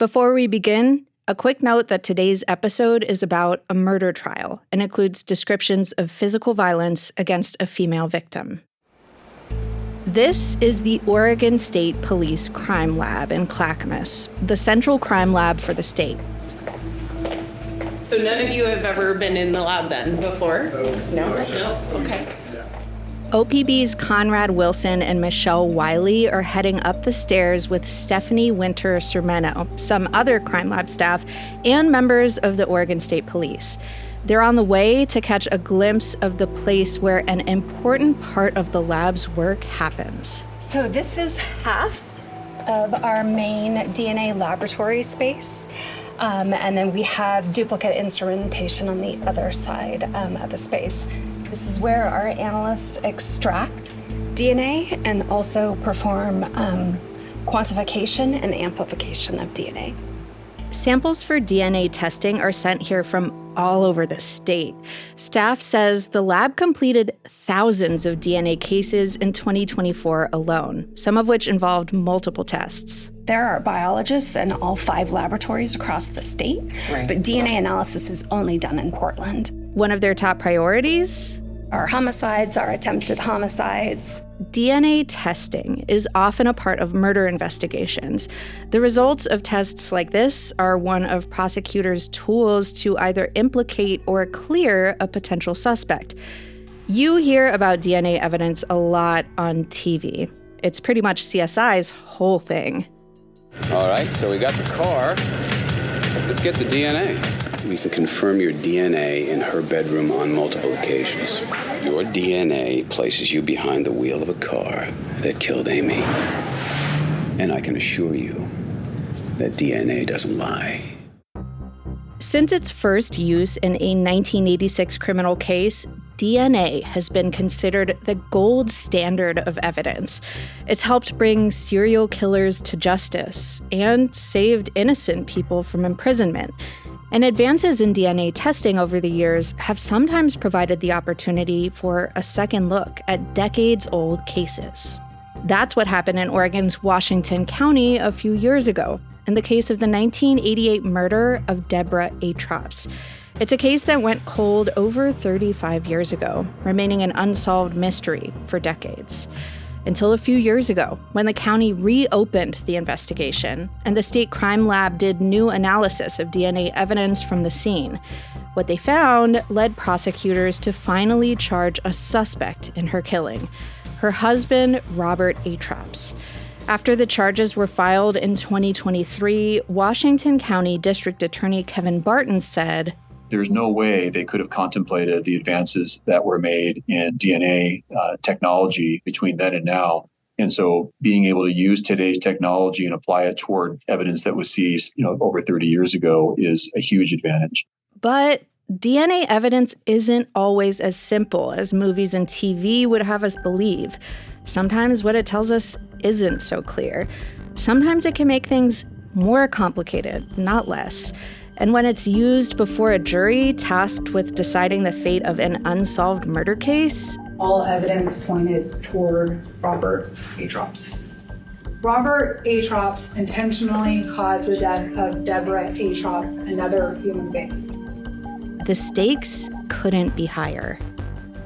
Before we begin, a quick note that today's episode is about a murder trial and includes descriptions of physical violence against a female victim. This is the Oregon State Police Crime Lab in Clackamas, the central crime lab for the state. So none of you have ever been in the lab then before? No? Okay. OPB's Conrad Wilson and Michelle Wiley are heading up the stairs with Stephanie Winter-Sermeno, some other crime lab staff, and members of the Oregon State Police. They're on the way to catch a glimpse of the place where an important part of the lab's work happens. So this is half of our main DNA laboratory space. And then we have duplicate instrumentation on the other side of the space. This is where our analysts extract DNA and also perform quantification and amplification of DNA. Samples for DNA testing are sent here from all over the state. Staff says the lab completed thousands of DNA cases in 2024 alone, some of which involved multiple tests. There are biologists in all 5 laboratories across the state, but DNA analysis is only done in Portland. One of their top priorities? Our homicides, our attempted homicides. DNA testing is often a part of murder investigations. The results of tests like this are one of prosecutors' tools to either implicate or clear a potential suspect. You hear about DNA evidence a lot on TV. It's pretty much CSI's whole thing. All right, so we got the car. Let's get the DNA. We can confirm your DNA in her bedroom on multiple occasions. Your DNA places you behind the wheel of a car that killed Amy. And I can assure you that DNA doesn't lie. Since its first use in a 1986 criminal case, DNA has been considered the gold standard of evidence. It's helped bring serial killers to justice and saved innocent people from imprisonment. And advances in DNA testing over the years have sometimes provided the opportunity for a second look at decades-old cases. That's what happened in Oregon's Washington County a few years ago, in the case of the 1988 murder of Deborah Atrops. It's a case that went cold over 35 years ago, remaining an unsolved mystery for decades. Until a few years ago, when the county reopened the investigation and the state crime lab did new analysis of DNA evidence from the scene. What they found led prosecutors to finally charge a suspect in her killing, her husband, Robert Atrops. After the charges were filed in 2023, Washington County District Attorney Kevin Barton said, "There's no way they could have contemplated the advances that were made in DNA technology between then and now. And so being able to use today's technology and apply it toward evidence that was seized, over 30 years ago is a huge advantage." But DNA evidence isn't always as simple as movies and TV would have us believe. Sometimes what it tells us isn't so clear. Sometimes it can make things more complicated, not less. And when it's used before a jury tasked with deciding the fate of an unsolved murder case, all evidence pointed toward Robert Atrops. Robert Atrops intentionally caused the death of Deborah Atrops, another human being. The stakes couldn't be higher.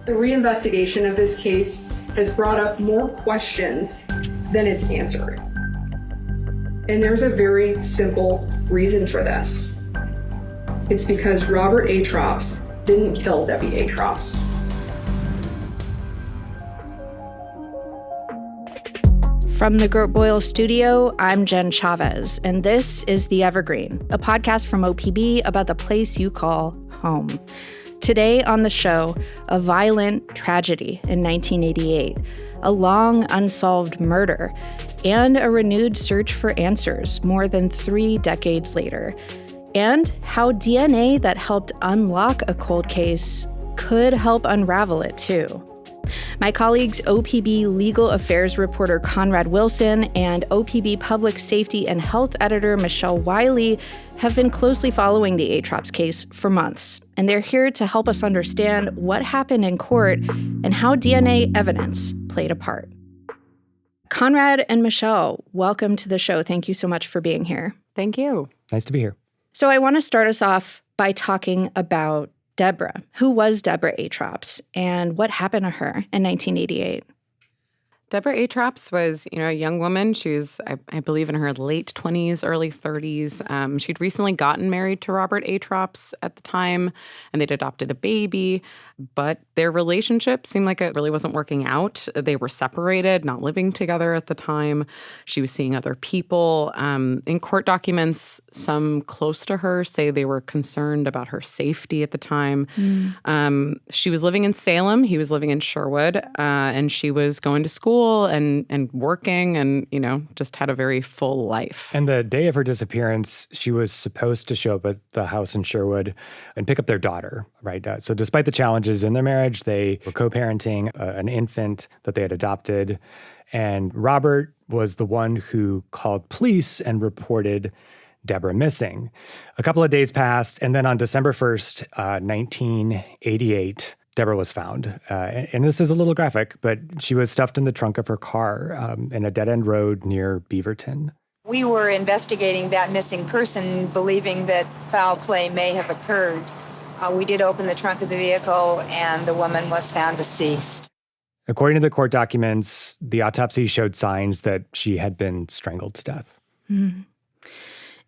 The reinvestigation of this case has brought up more questions than it's answered. And there's a very simple reason for this. It's because Robert Atrops didn't kill Debbie Atrops. From the Gert Boyle studio, I'm Jen Chavez, and this is The Evergreen, a podcast from OPB about the place you call home. Today on the show, a violent tragedy in 1988, a long unsolved murder, and a renewed search for answers more than 3 decades later, and how DNA that helped unlock a cold case could help unravel it too. My colleagues OPB Legal Affairs reporter Conrad Wilson and OPB Public Safety and Health editor Michelle Wiley have been closely following the Atrops case for months, and they're here to help us understand what happened in court and how DNA evidence played a part. Conrad and Michelle, welcome to the show. Thank you so much for being here. Thank you. Nice to be here. So I want to start us off by talking about Deborah. Who was Deborah Atrops and what happened to her in 1988? Deborah Atrops was, a young woman. She was, I believe, in her late 20s, early 30s. She'd recently gotten married to Robert Atrops at the time, and they'd adopted a baby. But their relationship seemed like it really wasn't working out. They were separated, not living together at the time. She was seeing other people. In court documents, some close to her say they were concerned about her safety at the time. She was living in Salem. He was living in Sherwood. And she was going to school and working and, just had a very full life. And the day of her disappearance, she was supposed to show up at the house in Sherwood and pick up their daughter, right? So despite the challenges in their marriage, they were co-parenting an infant that they had adopted. And Robert was the one who called police and reported Deborah missing. A couple of days passed, and then on December 1st, 1988, Deborah was found. And this is a little graphic, but she was stuffed in the trunk of her car in a dead-end road near Beaverton. We were investigating that missing person, believing that foul play may have occurred. We did open the trunk of the vehicle, and the woman was found deceased. According to the court documents, the autopsy showed signs that she had been strangled to death. Mm.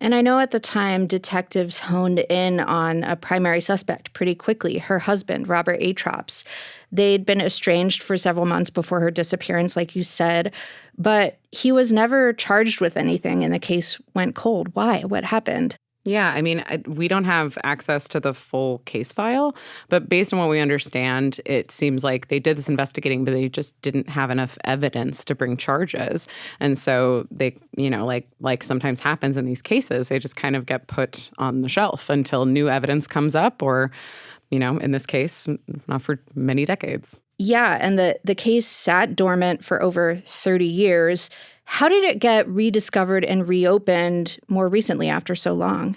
And I know at the time, detectives honed in on a primary suspect pretty quickly, her husband, Robert Atrops. They'd been estranged for several months before her disappearance, like you said, but he was never charged with anything and the case went cold. Why? What happened? Yeah, we don't have access to the full case file, but based on what we understand, it seems like they did this investigating, but they just didn't have enough evidence to bring charges. And so they, like sometimes happens in these cases, they just kind of get put on the shelf until new evidence comes up or, in this case, not for many decades. Yeah, and the case sat dormant for over 30 years. How did it get rediscovered and reopened more recently after so long?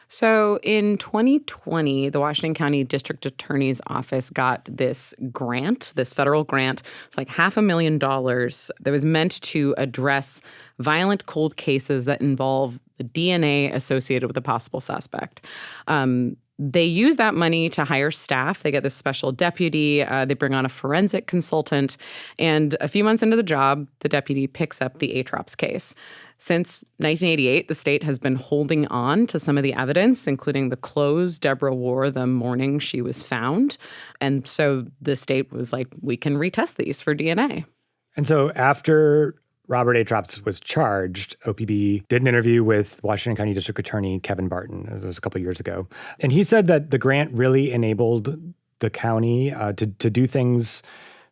So in 2020, the Washington County District Attorney's Office got this grant, this federal grant. It's like $500,000 that was meant to address violent cold cases that involve the DNA associated with a possible suspect. They use that money to hire staff. They get this special deputy. They bring on a forensic consultant. And a few months into the job, the deputy picks up the Atrops case. Since 1988, the state has been holding on to some of the evidence, including the clothes Deborah wore the morning she was found. And so the state was like, we can retest these for DNA. And so after Robert Atrops was charged, OPB did an interview with Washington County District Attorney Kevin Barton. This was a couple of years ago. And he said that the grant really enabled the county to do things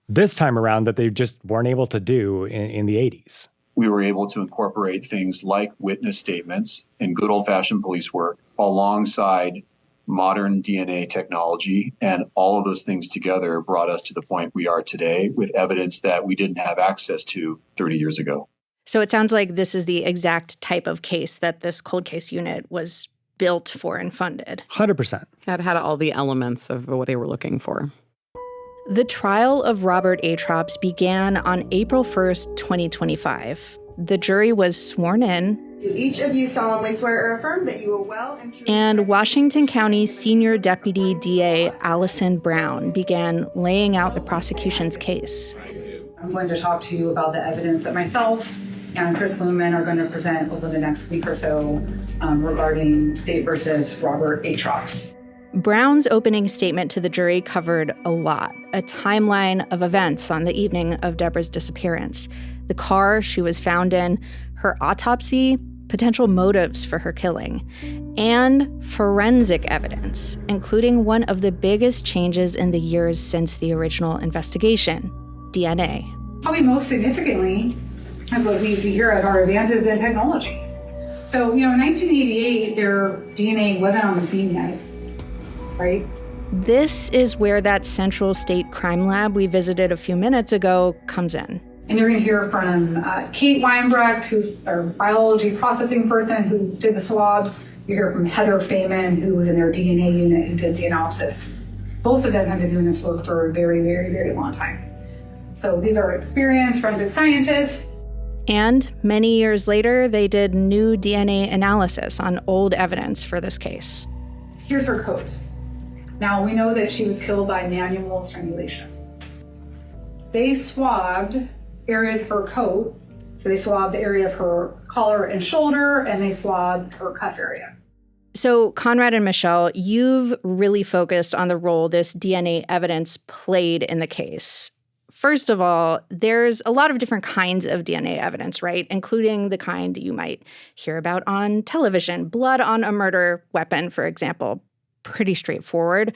this time around that they just weren't able to do in the 80s. We were able to incorporate things like witness statements and good old-fashioned police work alongside modern DNA technology, and all of those things together brought us to the point we are today with evidence that we didn't have access to 30 years ago. So it sounds like this is the exact type of case that this cold case unit was built for and funded. 100%. It had all the elements of what they were looking for. The trial of Robert Atrops began on April 1st, 2025. The jury was sworn in. Do each of you solemnly swear or affirm that you will well and truly... And Washington County Senior Deputy DA Allison Brown began laying out the prosecution's case. I'm going to talk to you about the evidence that myself and Chris Luman are going to present over the next week or so regarding State versus Robert Atrops. Brown's opening statement to the jury covered a lot, a timeline of events on the evening of Deborah's disappearance, the car she was found in, her autopsy, potential motives for her killing, and forensic evidence, including one of the biggest changes in the years since the original investigation, DNA. Probably most significantly, what we hear of are advances in technology. So, in 1988, their DNA wasn't on the scene yet. Right? This is where that Central State Crime Lab we visited a few minutes ago comes in. And you're going to hear from Kate Weinbrecht, who's our biology processing person who did the swabs. You hear from Heather Feynman, who was in their DNA unit who did the analysis. Both of them have been doing this work for a very, very, very long time. So these are experienced forensic scientists. And many years later, they did new DNA analysis on old evidence for this case. Here's her coat. Now, we know that she was killed by manual strangulation. They swabbed areas of her coat. So they swabbed the area of her collar and shoulder, and they swabbed her cuff area. So, Conrad and Michelle, you've really focused on the role this DNA evidence played in the case. First of all, there's a lot of different kinds of DNA evidence, right? Including the kind you might hear about on television. Blood on a murder weapon, for example. Pretty straightforward.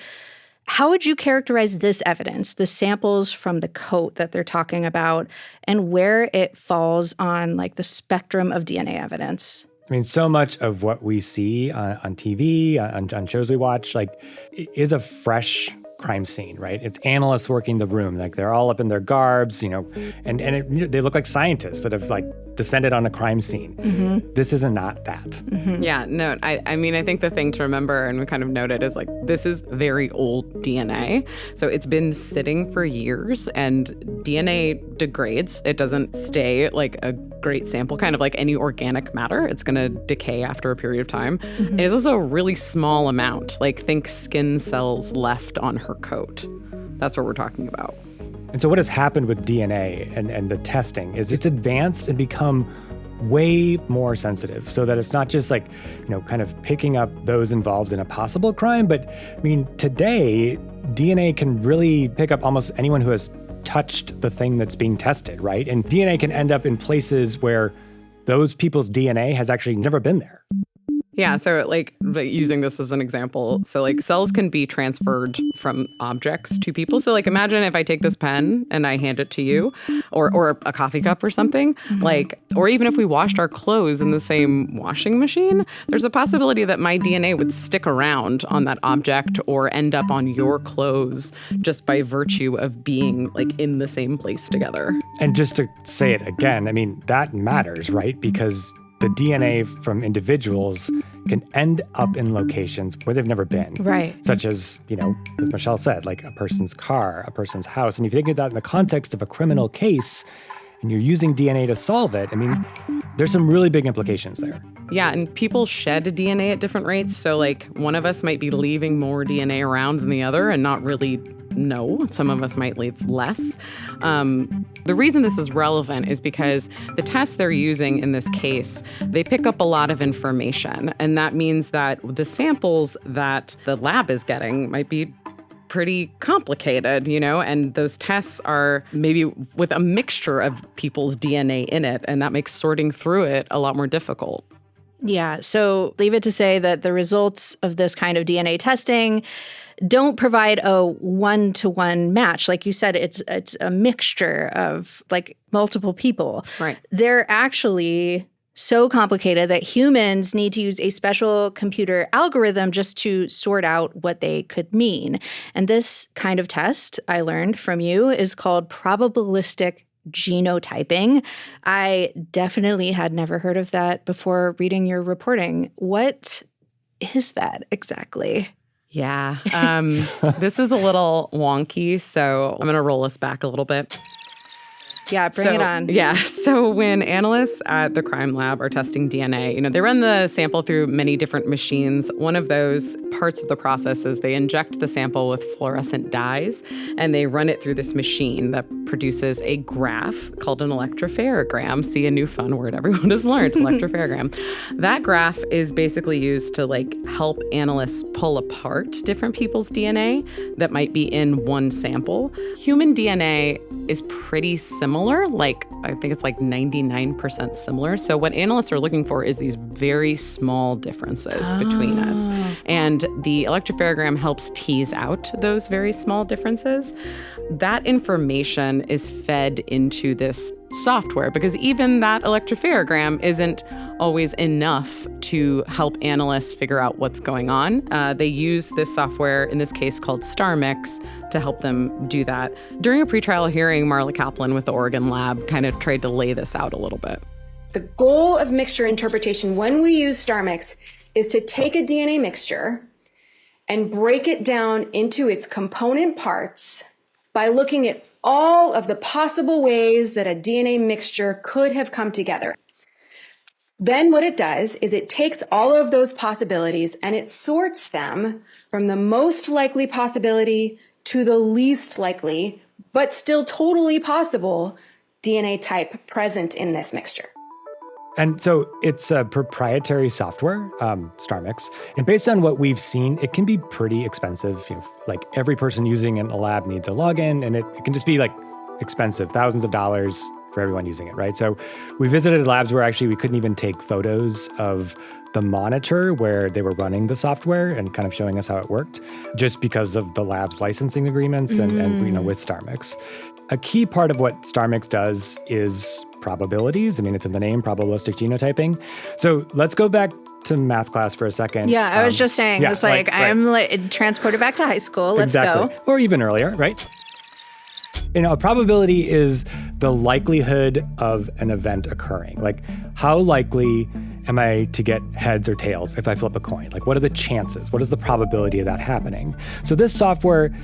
How would you characterize this evidence, the samples from the coat that they're talking about, and where it falls on like the spectrum of DNA evidence? I mean, so much of what we see on TV, on shows we watch, like, is a fresh crime scene, right? It's analysts working the room. Like, they're all up in their garbs, you know, and they look like scientists that have, like, descended on a crime scene. Mm-hmm. This is not that. Mm-hmm. Yeah, no, I mean, I think the thing to remember, and we kind of noted, is like, this is very old DNA. So it's been sitting for years, and DNA degrades. It doesn't stay like a great sample, kind of like any organic matter. It's going to decay after a period of time. Mm-hmm. And it's also a really small amount. Like, think skin cells left on her coat. That's what we're talking about. And so what has happened with DNA and the testing is it's advanced and become way more sensitive so that it's not just like, you know, kind of picking up those involved in a possible crime. But I mean, today, DNA can really pick up almost anyone who has touched the thing that's being tested, right? And DNA can end up in places where those people's DNA has actually never been there. Yeah, so like using this as an example, so like cells can be transferred from objects to people. So like imagine if I take this pen and I hand it to you, or a coffee cup or something, like, or even if we washed our clothes in the same washing machine, there's a possibility that my DNA would stick around on that object or end up on your clothes just by virtue of being like in the same place together. And just to say it again, I mean, that matters, right? Because the DNA from individuals can end up in locations where they've never been. Right. Such as, you know, as Michelle said, like a person's car, a person's house. And if you think of that in the context of a criminal case, and you're using DNA to solve it, I mean, there's some really big implications there. Yeah, and people shed DNA at different rates. So like one of us might be leaving more DNA around than the other and not really know. Some of us might leave less. The reason this is relevant is because the tests they're using in this case, they pick up a lot of information. And that means that the samples that the lab is getting might be pretty complicated, you know, and those tests are maybe with a mixture of people's DNA in it, and that makes sorting through it a lot more difficult. Yeah, so leave it to say that the results of this kind of DNA testing don't provide a one-to-one match. Like you said, it's a mixture of like multiple people. Right. They're actually so complicated that humans need to use a special computer algorithm just to sort out what they could mean. And this kind of test, I learned from you, is called probabilistic genotyping. I definitely had never heard of that before reading your reporting. What is that exactly? Yeah, this is a little wonky, so I'm going to roll us back a little bit. Yeah, bring it on. Yeah. So when analysts at the crime lab are testing DNA, you know, they run the sample through many different machines. One of those parts of the process is they inject the sample with fluorescent dyes, and they run it through this machine that produces a graph called an electropherogram. See, a new fun word everyone has learned, electropherogram. That graph is basically used to like help analysts pull apart different people's DNA that might be in one sample. Human DNA is pretty similar. Like, I think it's like 99% similar. So what analysts are looking for is these very small differences between us. And the electropherogram helps tease out those very small differences. That information is fed into this software because even that electropherogram isn't always enough to help analysts figure out what's going on. They use this software, in this case called StarMix, to help them do that. During a pretrial hearing, Marla Kaplan with the Oregon lab kind of tried to lay this out a little bit. The goal of mixture interpretation when we use StarMix is to take a DNA mixture and break it down into its component parts by looking at all of the possible ways that a DNA mixture could have come together. Then what it does is it takes all of those possibilities and it sorts them from the most likely possibility to the least likely, but still totally possible DNA type present in this mixture. And so it's a proprietary software, StarMix. And based on what we've seen, it can be pretty expensive. Like every person using it in a lab needs a login, and it can just be like expensive, thousands of dollars for everyone using it, right? So we visited labs where actually we couldn't even take photos of the monitor where they were running the software and kind of showing us how it worked, just because of the lab's licensing agreements and with StarMix. A key part of what StarMix does is probabilities. I mean, it's in the name, probabilistic genotyping. So let's go back to math class for a second. Yeah, I was just saying, it's like, I'm like transported back to high school. Let's go. Or even earlier, right? A probability is the likelihood of an event occurring. Like, how likely am I to get heads or tails if I flip a coin? Like, what are the chances? What is the probability of that happening? So this software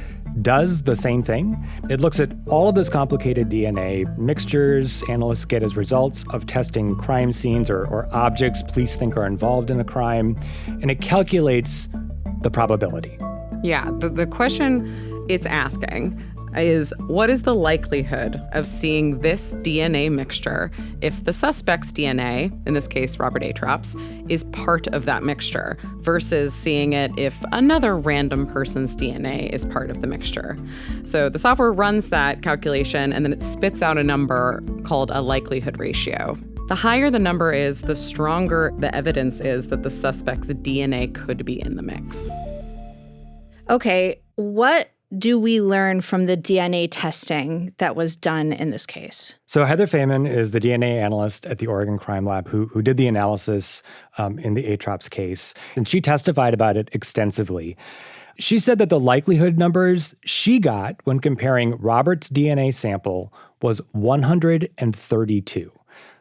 does the same thing. It looks at all of this complicated DNA mixtures analysts get as results of testing crime scenes or objects police think are involved in a crime, and it calculates the probability. Yeah, the question it's asking is, what is the likelihood of seeing this DNA mixture if the suspect's DNA, in this case Robert Atrops, is part of that mixture, versus seeing it if another random person's DNA is part of the mixture? So the software runs that calculation and then it spits out a number called a likelihood ratio. The higher the number is, the stronger the evidence is that the suspect's DNA could be in the mix. Okay, what do we learn from the DNA testing that was done in this case? So Heather Feynman is the DNA analyst at the Oregon Crime Lab who did the analysis in the Atrops case, and she testified about it extensively. She said that the likelihood numbers she got when comparing Robert's DNA sample was 132.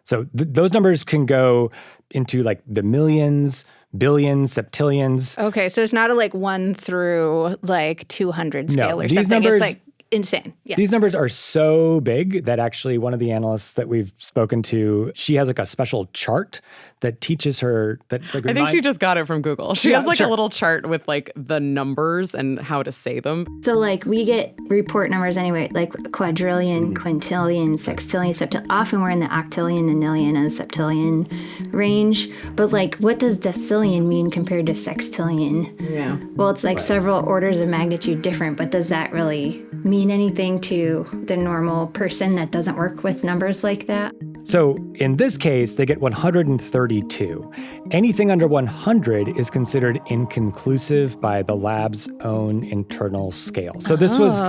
So those numbers can go into like the millions, billions, septillions. Okay, so it's not a like 1 through like 200 scale no, or these something. Numbers, it's like insane. Yeah. These numbers are so big that actually one of the analysts that we've spoken to, she has like a special chart that teaches her that. Like, I think she just got it from Google. She has like a little chart with like the numbers and how to say them. So like we get report numbers anyway, like quadrillion, quintillion, sextillion, septillion. Often we're in the octillion, nonillion, and septillion range. But like, what does decillion mean compared to sextillion? Yeah. Well, it's like several orders of magnitude different, but does that really mean anything to the normal person that doesn't work with numbers like that? So in this case, they get 132. Anything under 100 is considered inconclusive by the lab's own internal scale. So this was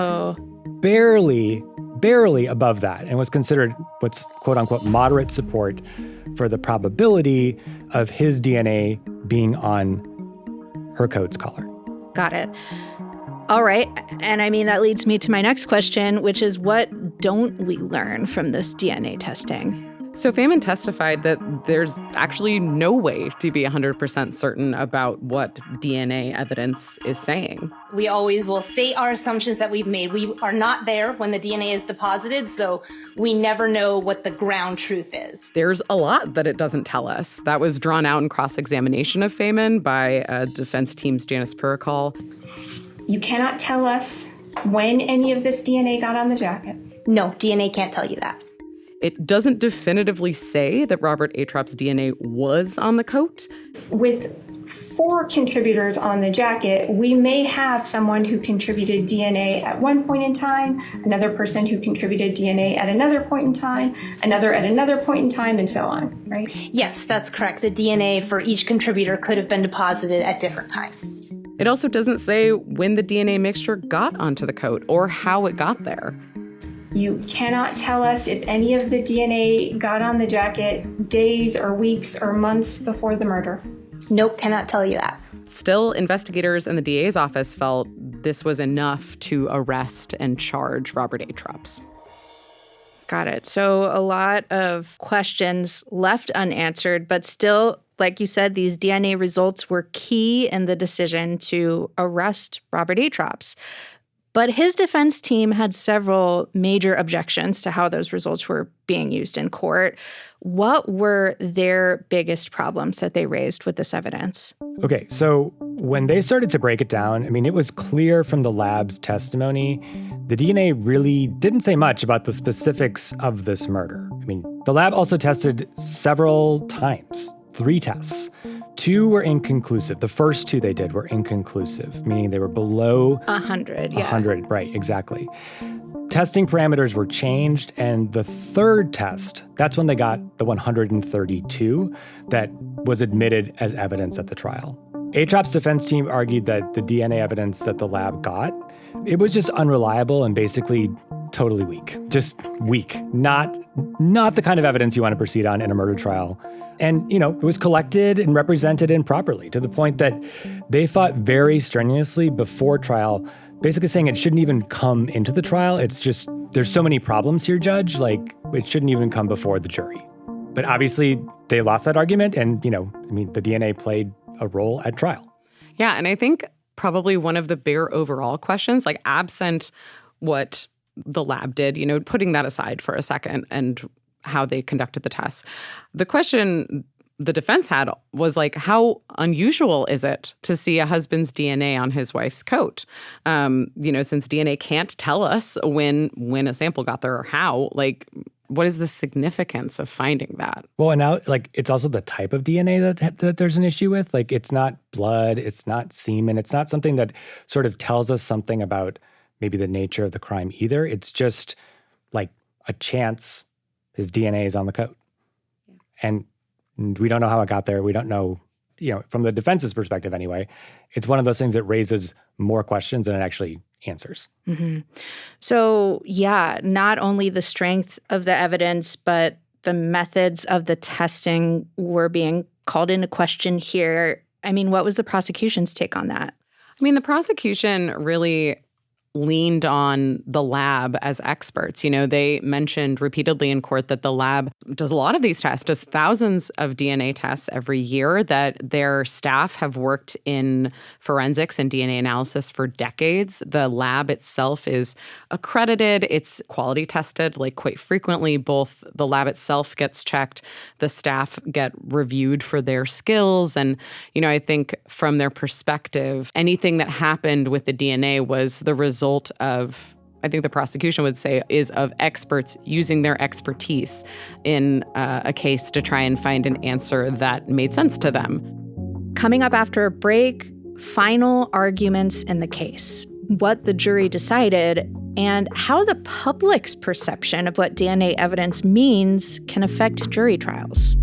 barely above that and was considered what's quote unquote moderate support for the probability of his DNA being on her coat's collar. Got it. All right. And I mean, that leads me to my next question, which is, what don't we learn from this DNA testing? So Feynman testified that there's actually no way to be 100% certain about what DNA evidence is saying. We always will state our assumptions that we've made. We are not there when the DNA is deposited, so we never know what the ground truth is. There's a lot that it doesn't tell us. That was drawn out in cross-examination of Feynman by defense team's Janice Puricall. You cannot tell us when any of this DNA got on the jacket. No, DNA can't tell you that. It doesn't definitively say that Robert Atrops' DNA was on the coat. With 4 contributors on the jacket, we may have someone who contributed DNA at one point in time, another person who contributed DNA at another point in time, another at another point in time, and so on, right? Yes, that's correct. The DNA for each contributor could have been deposited at different times. It also doesn't say when the DNA mixture got onto the coat or how it got there. You cannot tell us if any of the DNA got on the jacket days or weeks or months before the murder. Nope, cannot tell you that. Still, investigators in the DA's office felt this was enough to arrest and charge Robert Atrops. Got it. So a lot of questions left unanswered, but still, like you said, these DNA results were key in the decision to arrest Robert Atrops. But his defense team had several major objections to how those results were being used in court. What were their biggest problems that they raised with this evidence? Okay, so when they started to break it down, I mean, it was clear from the lab's testimony, the DNA really didn't say much about the specifics of this murder. I mean, the lab also tested several times, 3 tests. 2 were inconclusive. The first 2 they did were inconclusive, meaning they were below 100, 100, right, exactly. Testing parameters were changed, and the third test, that's when they got the 132 that was admitted as evidence at the trial. Atrop's defense team argued that the DNA evidence that the lab got, it was just unreliable and basically totally weak. Just weak. Not the kind of evidence you want to proceed on in a murder trial. And, it was collected and represented improperly to the point that they fought very strenuously before trial, basically saying it shouldn't even come into the trial. It's just, there's so many problems here, Judge, like it shouldn't even come before the jury. But obviously they lost that argument and, the DNA played a role at trial. Yeah, and I think probably one of the bigger overall questions, like absent what the lab did, putting that aside for a second and how they conducted the tests. The question the defense had was like, how unusual is it to see a husband's DNA on his wife's coat? Since DNA can't tell us when a sample got there or how, like, what is the significance of finding that? Well, and now, it's also the type of DNA that there's an issue with. Like, it's not blood, it's not semen, it's not something that sort of tells us something about maybe the nature of the crime either. It's just like a chance his DNA is on the coat. Yeah. And we don't know how it got there. We don't know, from the defense's perspective anyway, it's one of those things that raises more questions than it actually answers. Mm-hmm. So, not only the strength of the evidence, but the methods of the testing were being called into question here. I mean, what was the prosecution's take on that? I mean, the prosecution really leaned on the lab as experts. They mentioned repeatedly in court that the lab does a lot of these tests, does thousands of DNA tests every year, that their staff have worked in forensics and DNA analysis for decades. The lab itself is accredited. It's quality tested, quite frequently. Both the lab itself gets checked, the staff get reviewed for their skills. And, I think from their perspective, anything that happened with the DNA was the result of, I think the prosecution would say, is of experts using their expertise in a case to try and find an answer that made sense to them. Coming up after a break, final arguments in the case, what the jury decided, and how the public's perception of what DNA evidence means can affect jury trials.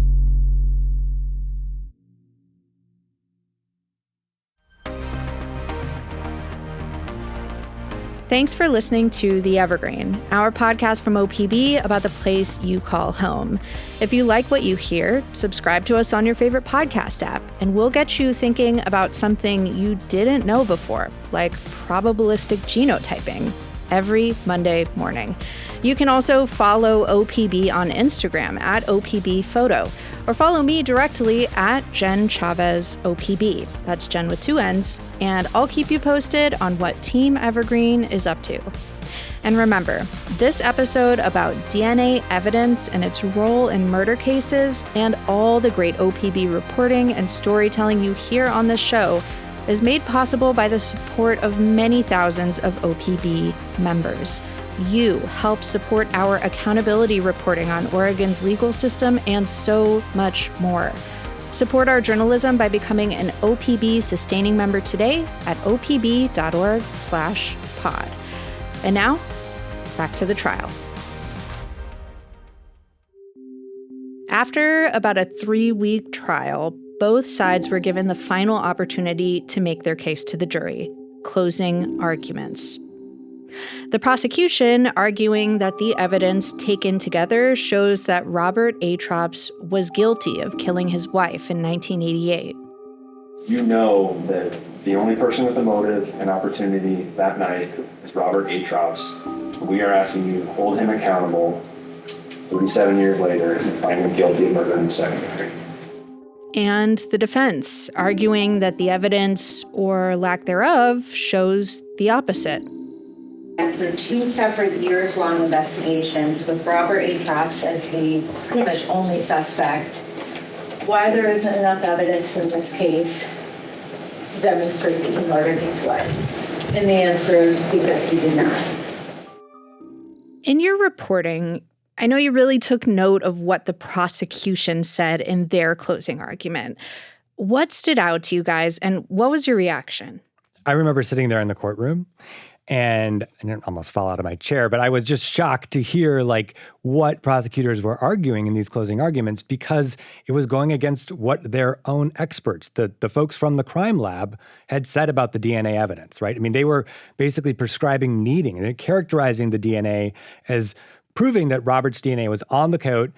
Thanks for listening to The Evergreen, our podcast from OPB about the place you call home. If you like what you hear, subscribe to us on your favorite podcast app, and we'll get you thinking about something you didn't know before, like probabilistic genotyping, every Monday morning. You can also follow OPB on Instagram at OPB Photo, or follow me directly at Jen Chavez OPB. That's Jen with 2 N's, and I'll keep you posted on what Team Evergreen is up to. And remember, this episode about DNA evidence and its role in murder cases, and all the great OPB reporting and storytelling you hear on this show, is made possible by the support of many thousands of OPB members. You help support our accountability reporting on Oregon's legal system and so much more. Support our journalism by becoming an OPB sustaining member today at opb.org/pod. And now, back to the trial. After about a 3-week trial, both sides were given the final opportunity to make their case to the jury, closing arguments. The prosecution arguing that the evidence taken together shows that Robert Atrops was guilty of killing his wife in 1988. You know that the only person with the motive and opportunity that night is Robert Atrops. We are asking you to hold him accountable 37 years later and find him guilty of murder in the second degree. And the defense arguing that the evidence, or lack thereof, shows the opposite. After 2 separate years-long investigations with Robert Atrops as the pretty much only suspect, why there isn't enough evidence in this case to demonstrate that he murdered his wife? And the answer is because he did not. In your reporting, I know you really took note of what the prosecution said in their closing argument. What stood out to you guys, and what was your reaction? I remember sitting there in the courtroom, and I didn't almost fall out of my chair, but I was just shocked to hear what prosecutors were arguing in these closing arguments, because it was going against what their own experts, the folks from the crime lab, had said about the DNA evidence, right? I mean, they were basically prescribing kneading and characterizing the DNA as proving that Robert's DNA was on the coat,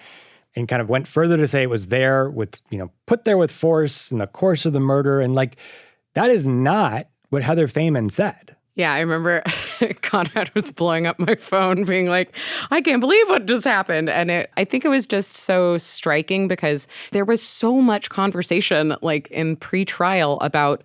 and kind of went further to say it was there with, put there with force in the course of the murder. And that is not what Heather Feynman said. Yeah, I remember Conrad was blowing up my phone being like, I can't believe what just happened. And I think it was just so striking because there was so much conversation in pre-trial about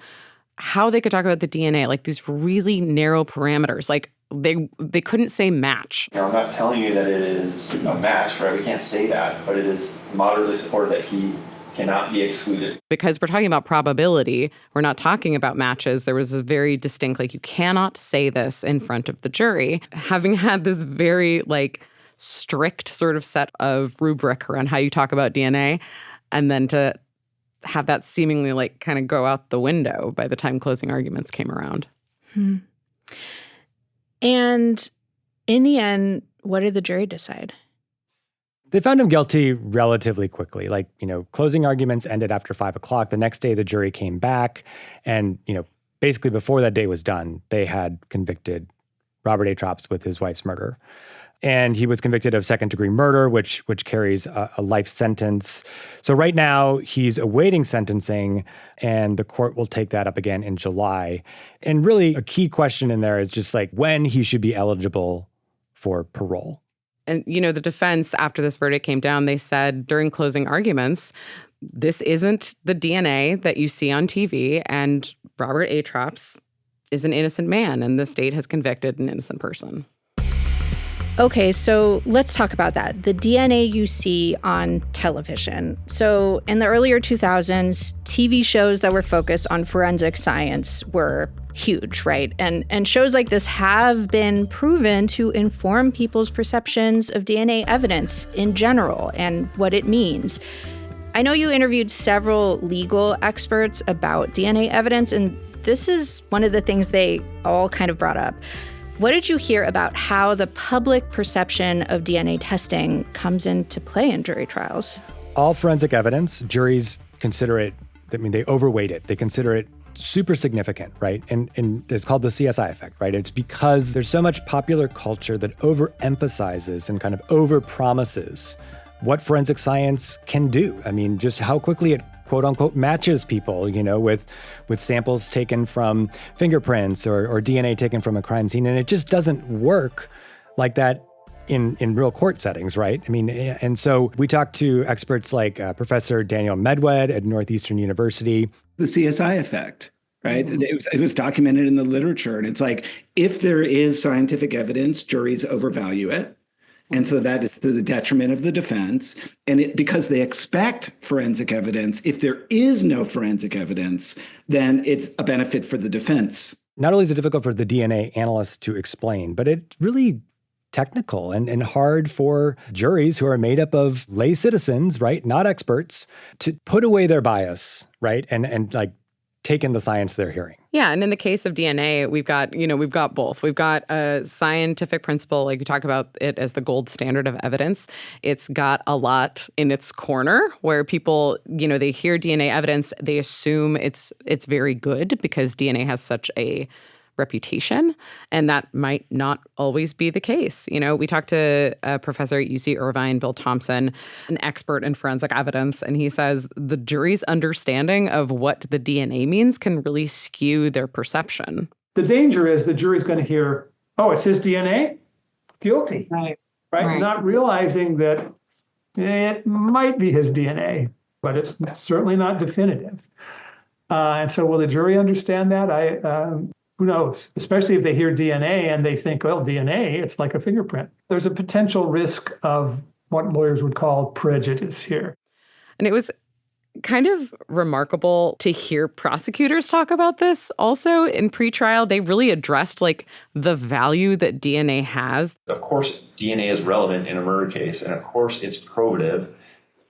how they could talk about the DNA, these really narrow parameters. They couldn't say match. I'm not telling you that it is a match, right? We can't say that, but it is moderately supported that he cannot be excluded. Because we're talking about probability, we're not talking about matches. There was a very distinct, you cannot say this in front of the jury. Having had this very, strict sort of set of rubric around how you talk about DNA, and then to have that seemingly, kind of go out the window by the time closing arguments came around. And in the end, what did the jury decide? They found him guilty relatively quickly. Closing arguments ended after 5 o'clock. The next day, the jury came back. And, basically before that day was done, they had convicted Robert Atrops with his wife's murder. And he was convicted of second-degree murder, which carries a life sentence. So right now, he's awaiting sentencing, and the court will take that up again in July. And really, a key question in there is just when he should be eligible for parole. And, the defense, after this verdict came down, they said during closing arguments, this isn't the DNA that you see on TV, and Robert Atrops is an innocent man, and the state has convicted an innocent person. Okay, so let's talk about that. The DNA you see on television. So in the earlier 2000s, TV shows that were focused on forensic science were huge, right? And shows like this have been proven to inform people's perceptions of DNA evidence in general and what it means. I know you interviewed several legal experts about DNA evidence, and this is one of the things they all kind of brought up. What did you hear about how the public perception of DNA testing comes into play in jury trials? All forensic evidence, juries consider it, they overweight it. They consider it super significant, right? And it's called the CSI effect, right? It's because there's so much popular culture that overemphasizes and kind of overpromises what forensic science can do. Just how quickly it quote unquote matches people, with samples taken from fingerprints or DNA taken from a crime scene. And it just doesn't work like that in real court settings, right? And so we talked to experts like Professor Daniel Medwed at Northeastern University. The CSI effect, right? It was documented in the literature. And it's if there is scientific evidence, juries overvalue it. And so that is to the detriment of the defense. And because they expect forensic evidence, if there is no forensic evidence, then it's a benefit for the defense. Not only is it difficult for the DNA analysts to explain, but it's really technical and hard for juries who are made up of lay citizens, right, not experts, to put away their bias, right, and take in the science they're hearing. Yeah, and in the case of DNA, we've got both. We've got a scientific principle, you talk about it as the gold standard of evidence. It's got a lot in its corner where people, they hear DNA evidence, they assume it's very good because DNA has such a reputation, and that might not always be the case. We talked to a professor at UC Irvine, Bill Thompson, an expert in forensic evidence, and he says the jury's understanding of what the DNA means can really skew their perception. The danger is the jury's going to hear, oh, it's his DNA? Guilty. Right. Not realizing that it might be his DNA, but it's certainly not definitive. And so will the jury understand that? Who knows? Especially if they hear DNA and they think, well, DNA, it's like a fingerprint. There's a potential risk of what lawyers would call prejudice here. And it was kind of remarkable to hear prosecutors talk about this also in pretrial. They really addressed like the value that DNA has. Of course, DNA is relevant in a murder case, and of course it's probative.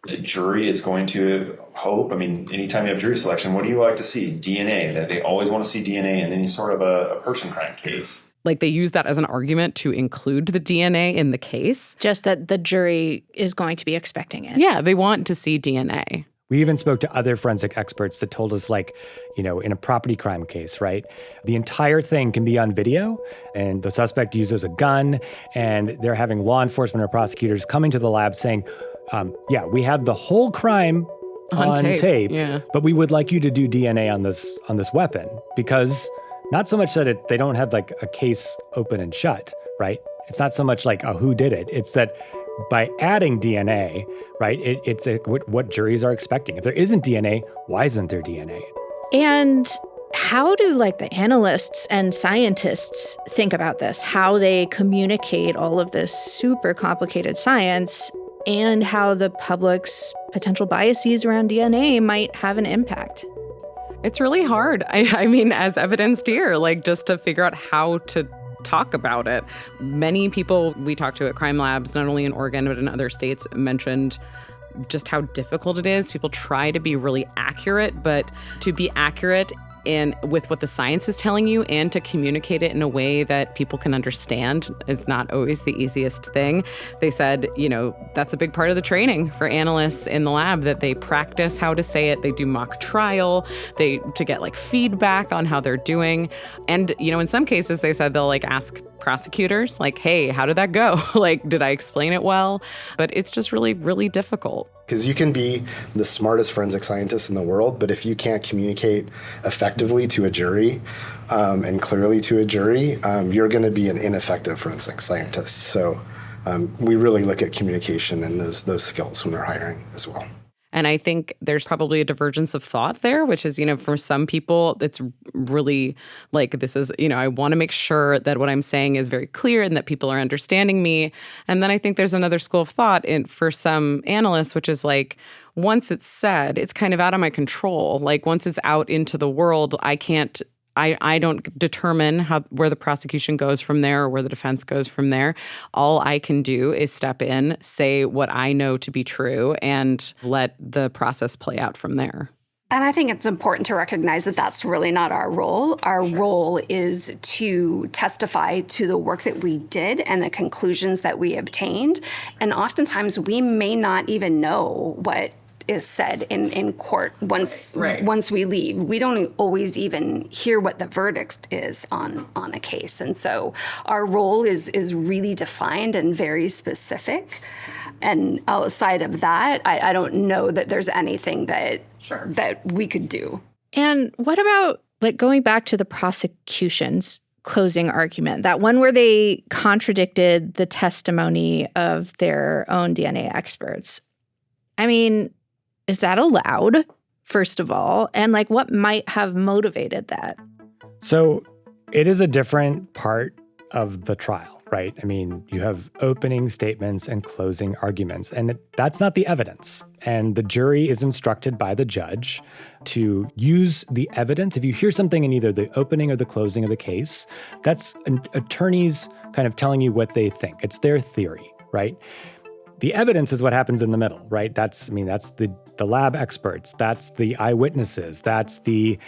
The jury is going to hope, anytime you have jury selection, what do you like to see? DNA, that they always want to see DNA in any sort of a person crime case. Like they use that as an argument to include the DNA in the case. Just that the jury is going to be expecting it. Yeah, they want to see DNA. We even spoke to other forensic experts that told us, like, in a property crime case, right? The entire thing can be on video, and the suspect uses a gun, and they're having law enforcement or prosecutors coming to the lab saying, we have the whole crime on tape, yeah. But we would like you to do DNA on this weapon, because not so much that they don't have like a case open and shut, right? It's not so much like a who did it. It's that by adding DNA, right, it's what juries are expecting. If there isn't DNA, why isn't there DNA? And how do the analysts and scientists think about this? How they communicate all of this super complicated science and how the public's potential biases around DNA might have an impact? It's really hard. I mean, as evidenced here, just to figure out how to talk about it. Many people we talked to at crime labs, not only in Oregon, but in other states, mentioned just how difficult it is. People try to be really accurate, but to be accurate with what the science is telling you and to communicate it in a way that people can understand is not always the easiest thing. They said, that's a big part of the training for analysts in the lab, that they practice how to say it. They do mock trial, to get feedback on how they're doing. And, in some cases, they said they'll ask prosecutors, hey, how did that go? Did I explain it well? But it's just really, really difficult. Because you can be the smartest forensic scientist in the world, but if you can't communicate effectively to a jury and clearly to a jury, you're going to be an ineffective forensic scientist. So we really look at communication and those skills when we're hiring as well. And I think there's probably a divergence of thought there, which is, for some people, it's really this is, I want to make sure that what I'm saying is very clear and that people are understanding me. And then I think there's another school of thought for some analysts, which is once it's said, it's kind of out of my control. Once it's out into the world, I don't determine where the prosecution goes from there or where the defense goes from there. All I can do is step in, say what I know to be true, and let the process play out from there. And I think it's important to recognize that that's really not our role. Our role is to testify to the work that we did and the conclusions that we obtained. And oftentimes we may not even know what is said in court once we leave. We don't always even hear what the verdict is on a case. And so our role is really defined and very specific. And outside of that, I don't know that there's anything that we could do. And what about going back to the prosecution's closing argument, that one where they contradicted the testimony of their own DNA experts? I mean, is that allowed, first of all? And what might have motivated that? So it is a different part of the trial, right? I mean, you have opening statements and closing arguments, and that's not the evidence. And the jury is instructed by the judge to use the evidence. If you hear something in either the opening or the closing of the case, that's an attorney's kind of telling you what they think. It's their theory, right? The evidence is what happens in the middle, right? That's the lab experts, that's the eyewitnesses, that's the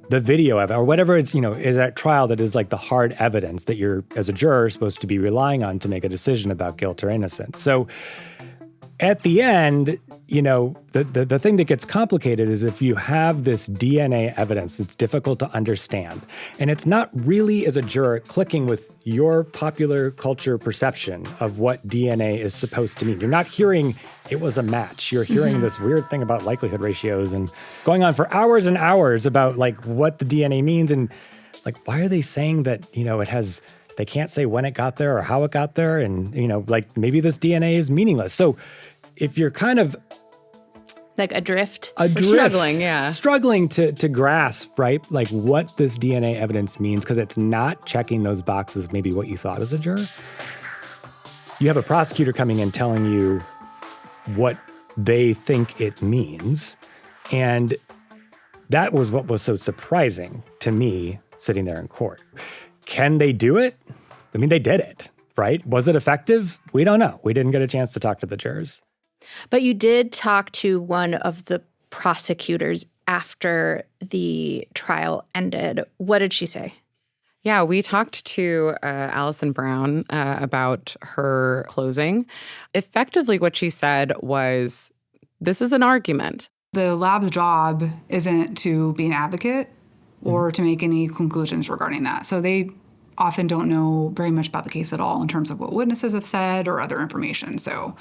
video of it, or whatever it's, is at trial that is the hard evidence that you're, as a juror, supposed to be relying on to make a decision about guilt or innocence. So at the end, the thing that gets complicated is if you have this DNA evidence that's difficult to understand, and it's not really, as a juror, clicking with your popular culture perception of what DNA is supposed to mean. You're not hearing it was a match. You're hearing this weird thing about likelihood ratios and going on for hours and hours about what the DNA means and why are they saying that, it has. They can't say when it got there or how it got there. And, maybe this DNA is meaningless. So if you're kind of Like adrift? Struggling, yeah. Struggling to grasp, right? Like what this DNA evidence means, because it's not checking those boxes, maybe what you thought as a juror. You have a prosecutor coming in telling you what they think it means. And that was what was so surprising to me sitting there in court. Can they do it? I mean, they did it, right? Was it effective? We don't know. We didn't get a chance to talk to the jurors. But you did talk to one of the prosecutors after the trial ended. What did she say? Yeah, we talked to Allison Brown about her closing. Effectively, what she said was, this is an argument. The lab's job isn't to be an advocate or to make any conclusions regarding that. So they often don't know very much about the case at all in terms of what witnesses have said or other information. So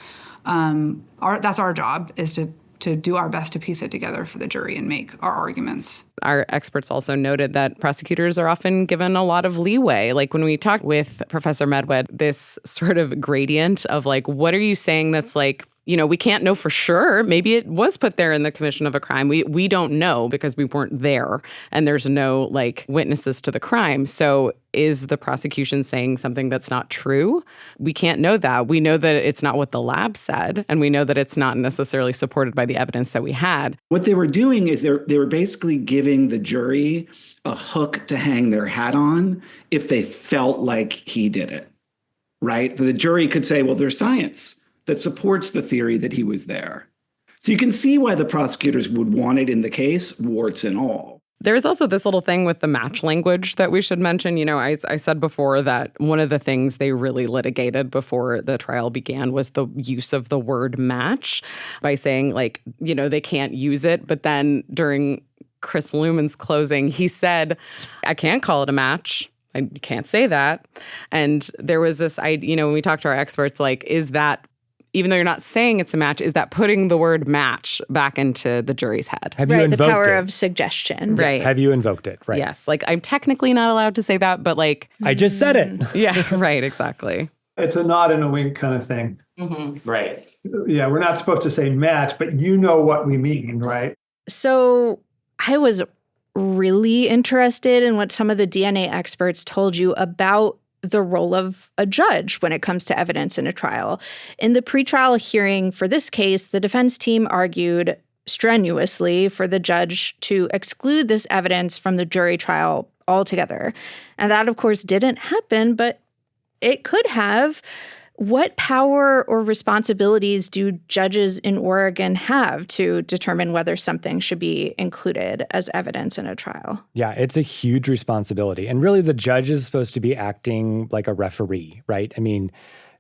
that's our job, is to do our best to piece it together for the jury and make our arguments. Our experts also noted that prosecutors are often given a lot of leeway. Like when we talked with Professor Medwed, this sort of gradient of like, what are you saying that's like, you know, we can't know for sure. Maybe it was put there in the commission of a crime. We don't know because we weren't there and there's no like witnesses to the crime. So is the prosecution saying something that's not true? We can't know that. We know that it's not what the lab said, and we know that it's not necessarily supported by the evidence that we had. What they were doing is they were basically giving the jury a hook to hang their hat on if they felt like he did it, right? The jury could say, well, there's science that supports the theory that he was there. So you can see why the prosecutors would want it in the case, warts and all. There's also this little thing with the match language that we should mention. You know, I said before that one of the things they really litigated before the trial began was the use of the word match, by saying, like, you know, they can't use it. But then during Chris Luhman's closing, he said, I can't call it a match. I can't say that. And there was this idea, you know, when we talked to our experts, like, is that, even though you're not saying it's a match, is that putting the word match back into the jury's head? Have you invoked the power it? of suggestion. Right. Yes. Have you invoked it? Right. Yes. Like, I'm technically not allowed to say that, but like... I just said it. Yeah, right, exactly. It's a nod and a wink kind of thing. Mm-hmm. Right. Yeah, we're not supposed to say match, but you know what we mean, right? So I was really interested in what some of the DNA experts told you about the role of a judge when it comes to evidence in a trial. In the pretrial hearing for this case, the defense team argued strenuously for the judge to exclude this evidence from the jury trial altogether. And that, of course, didn't happen, but it could have. What power or responsibilities do judges in Oregon have to determine whether something should be included as evidence in a trial? Yeah, it's a huge responsibility. And really, the judge is supposed to be acting like a referee, right? I mean,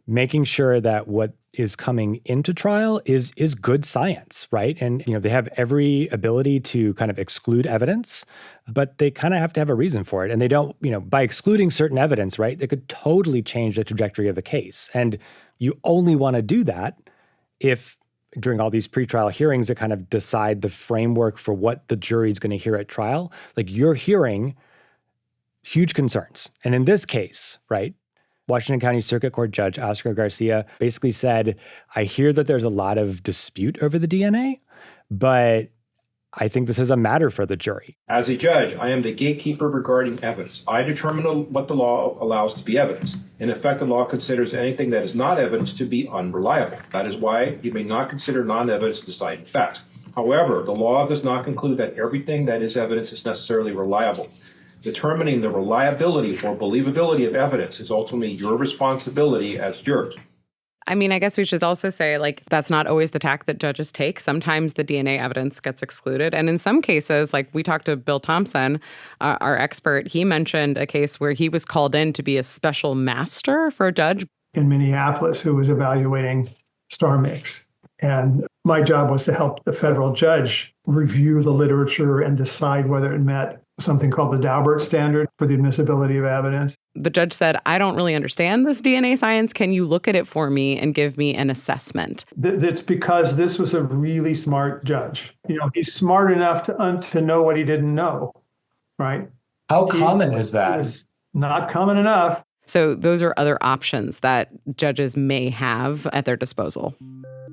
making sure that what is coming into trial is good science, right? And, you know, they have every ability to kind of exclude evidence, but they kind of have to have a reason for it. And they don't, you know, by excluding certain evidence, right, they could totally change the trajectory of a case. And you only want to do that if during all these pretrial hearings that kind of decide the framework for what the jury is going to hear at trial, like you're hearing huge concerns. And in this case, right, Washington County Circuit Court Judge Oscar Garcia basically said, I hear that there's a lot of dispute over the DNA, but I think this is a matter for the jury. As a judge, I am the gatekeeper regarding evidence. I determine what the law allows to be evidence. In effect, the law considers anything that is not evidence to be unreliable. That is why you may not consider non-evidence deciding fact. However, the law does not conclude that everything that is evidence is necessarily reliable. Determining the reliability or believability of evidence is ultimately your responsibility as jurors. I mean, I guess we should also say, like, that's not always the tack that judges take. Sometimes the DNA evidence gets excluded. And in some cases, like we talked to Bill Thompson, our expert, he mentioned a case where he was called in to be a special master for a judge. In Minneapolis, who was evaluating star mix. And my job was to help the federal judge review the literature and decide whether it met something called the Daubert standard for the admissibility of evidence. The judge said, I don't really understand this DNA science. Can you look at it for me and give me an assessment? It's because this was a really smart judge. You know, he's smart enough to know what he didn't know, right? How common is that? Not common enough. So those are other options that judges may have at their disposal.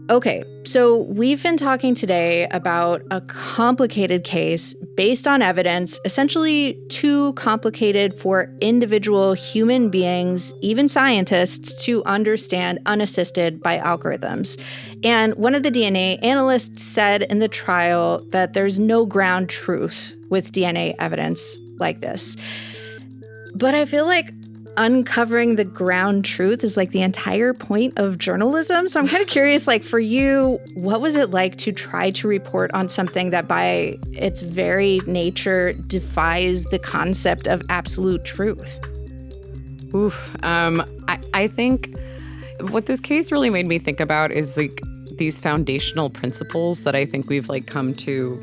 Okay, so we've been talking today about a complicated case based on evidence, essentially too complicated for individual human beings, even scientists, to understand unassisted by algorithms. And one of the DNA analysts said in the trial that there's no ground truth with DNA evidence like this. But I feel like uncovering the ground truth is like the entire point of journalism. So I'm kind of curious, like for you, what was it like to try to report on something that by its very nature defies the concept of absolute truth? Oof. I think what this case really made me think about is like these foundational principles that I think we've like come to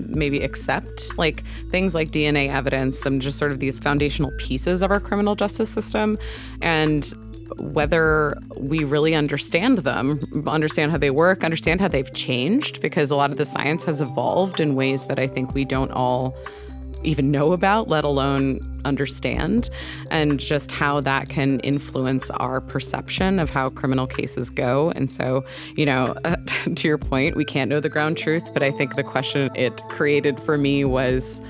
maybe accept, like things like DNA evidence and just sort of these foundational pieces of our criminal justice system, and whether we really understand them, understand how they work, understand how they've changed, because a lot of the science has evolved in ways that I think we don't all even know about, let alone understand, and just how that can influence our perception of how criminal cases go. And so, to your point, we can't know the ground truth, but I think the question it created for me was,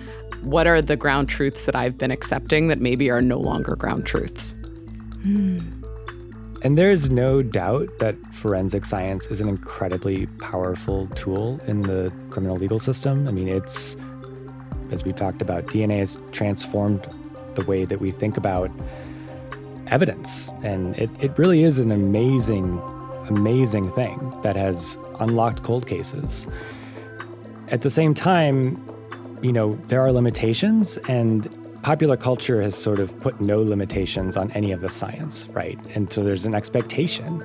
what are the ground truths that I've been accepting that maybe are no longer ground truths? And there's no doubt that forensic science is an incredibly powerful tool in the criminal legal system. I mean, it's, as we talked about, DNA has transformed the way that we think about evidence. And it really is an amazing thing that has unlocked cold cases. At the same time, there are limitations, and popular culture has sort of put no limitations on any of the science, right? And so there's an expectation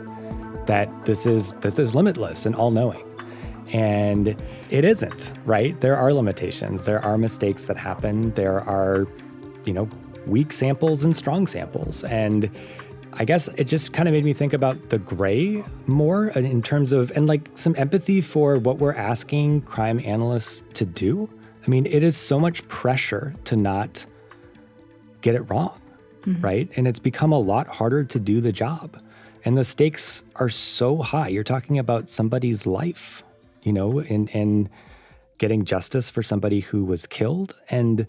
that this is limitless and all-knowing. And it isn't, right? There are limitations. There are mistakes that happen. There are, weak samples and strong samples. And I guess it just kind of made me think about the gray more in terms of, and like some empathy for what we're asking crime analysts to do. I mean, it is so much pressure to not get it wrong, right? And it's become a lot harder to do the job. And the stakes are so high. You're talking about somebody's life, and getting justice for somebody who was killed, and,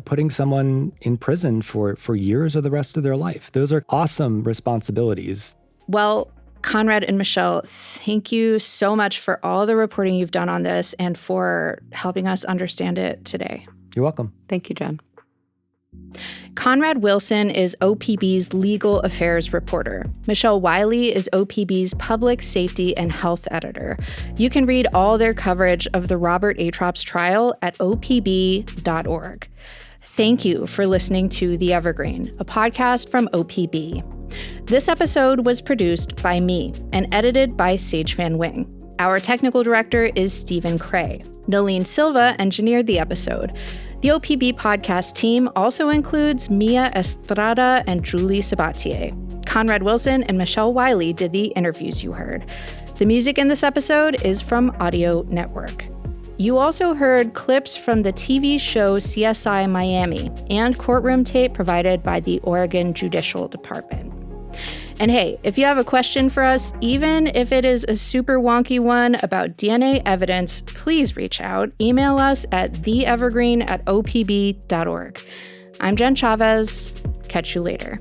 putting someone in prison for years or the rest of their life. Those are awesome responsibilities. Well, Conrad and Michelle, thank you so much for all the reporting you've done on this and for helping us understand it today. You're welcome. Thank you, Jen. Conrad Wilson is OPB's legal affairs reporter. Michelle Wiley is OPB's public safety and health editor. You can read all their coverage of the Robert Atrops trial at opb.org. Thank you for listening to The Evergreen, a podcast from OPB. This episode was produced by me and edited by Sage Van Wing. Our technical director is Stephen Cray. Nalene Silva engineered the episode. The OPB podcast team also includes Mia Estrada and Julie Sabatier. Conrad Wilson and Michelle Wiley did the interviews you heard. The music in this episode is from Audio Network. You also heard clips from the TV show CSI Miami and courtroom tape provided by the Oregon Judicial Department. And hey, if you have a question for us, even if it is a super wonky one about DNA evidence, please reach out. Email us at theevergreen@opb.org. I'm Jen Chavez. Catch you later.